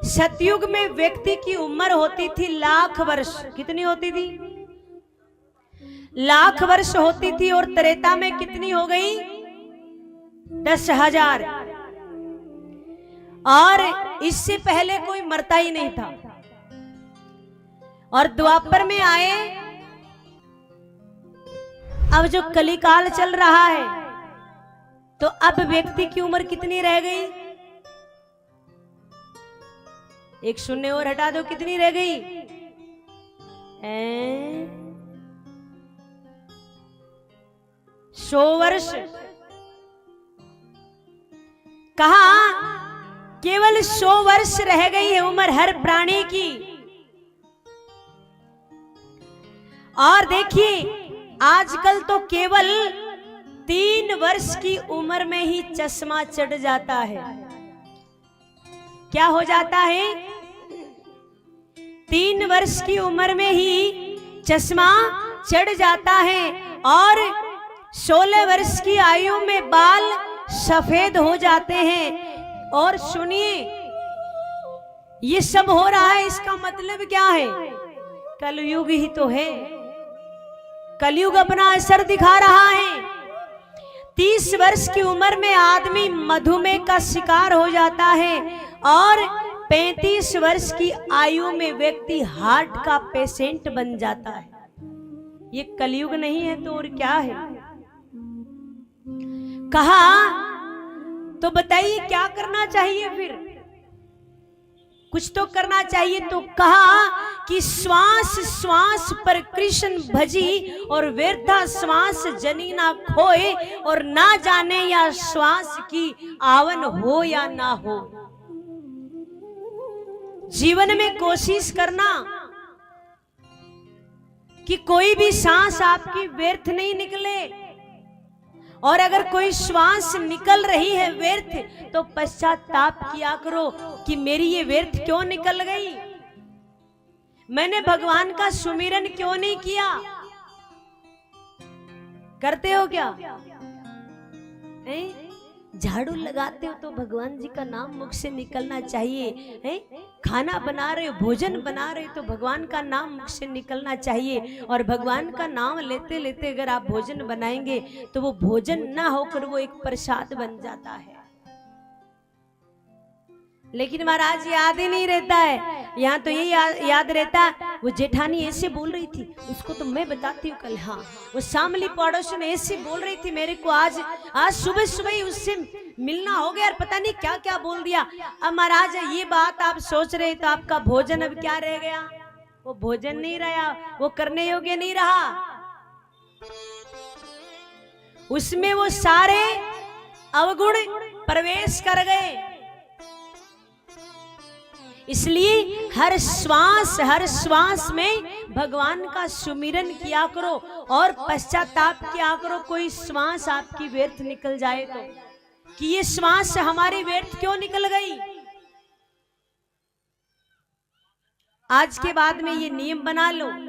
सतयुग में व्यक्ति की उम्र होती थी लाख वर्ष। कितनी होती थी? लाख वर्ष होती थी। और त्रेता में कितनी हो गई? 10,000। और इससे पहले कोई मरता ही नहीं था। और द्वापर में आए, अब जो कलिकाल चल रहा है, तो अब व्यक्ति की उम्र कितनी रह गई? एक शून्य और हटा दो, कितनी रह गई? 100 वर्ष। कहा केवल 100 वर्ष रह गई है उम्र हर प्राणी की। और देखिए आजकल तो केवल 3 वर्ष की उम्र में ही चश्मा चढ़ जाता है। क्या हो जाता है? 3 वर्ष की उम्र में ही चश्मा चढ़ जाता है। और 16 वर्ष की आयु में बाल सफेद हो जाते हैं। और सुनिए, ये सब हो रहा है, इसका मतलब क्या है? कलयुग ही तो है। कलयुग अपना असर दिखा रहा है। 30 वर्ष की उम्र में आदमी मधुमेह का शिकार हो जाता है। और 35 वर्ष की आयु में व्यक्ति हार्ट का पेशेंट बन जाता है। ये कलयुग नहीं है तो और क्या है? कहा तो बताइए क्या करना चाहिए? फिर कुछ तो करना चाहिए। तो कहा कि श्वास श्वास पर कृष्ण भजी, और व्यर्था श्वास जनी ना खोए, और ना जाने या श्वास की आवन हो या ना हो। जीवन में कोशिश करना कि कोई भी सांस आपकी व्यर्थ नहीं निकले। और अगर कोई श्वास निकल रही है व्यर्थ, तो पश्चाताप किया करो कि मेरी ये व्यर्थ क्यों निकल गई, मैंने भगवान का सुमिरन क्यों नहीं किया। करते हो क्या? झाड़ू लगाते हो तो भगवान जी का नाम मुख से निकलना चाहिए। खाना बना रहे हो, भोजन बना रहे हो तो भगवान का नाम मुख से निकलना चाहिए। और भगवान का नाम लेते लेते अगर आप भोजन बनाएंगे तो वो भोजन ना होकर वो एक प्रसाद बन जाता है। लेकिन महाराज याद ही नहीं रहता है। यहाँ तो ये याद रहता है, वो जेठानी ऐसे बोल रही थी, उसको तो मैं बताती हूँ कल। हाँ, वो शामली पड़ोसन ऐसे बोल रही थी मेरे को, आज सुबह सुबह ही उससे मिलना हो गया और पता नहीं क्या क्या बोल दिया। अब महाराज ये बात आप सोच रहे तो आपका भोजन अब क्या रह गया? वो भोजन नहीं रहा, वो करने योग्य नहीं रहा। उसमें वो सारे अवगुण प्रवेश कर गए। इसलिए हर श्वास में भगवान का सुमिरन किया करो और पश्चाताप किया करो। कोई श्वास आपकी व्यर्थ निकल जाए तो, कि ये श्वास हमारी व्यर्थ क्यों निकल गई। आज के बाद में ये नियम बना लो।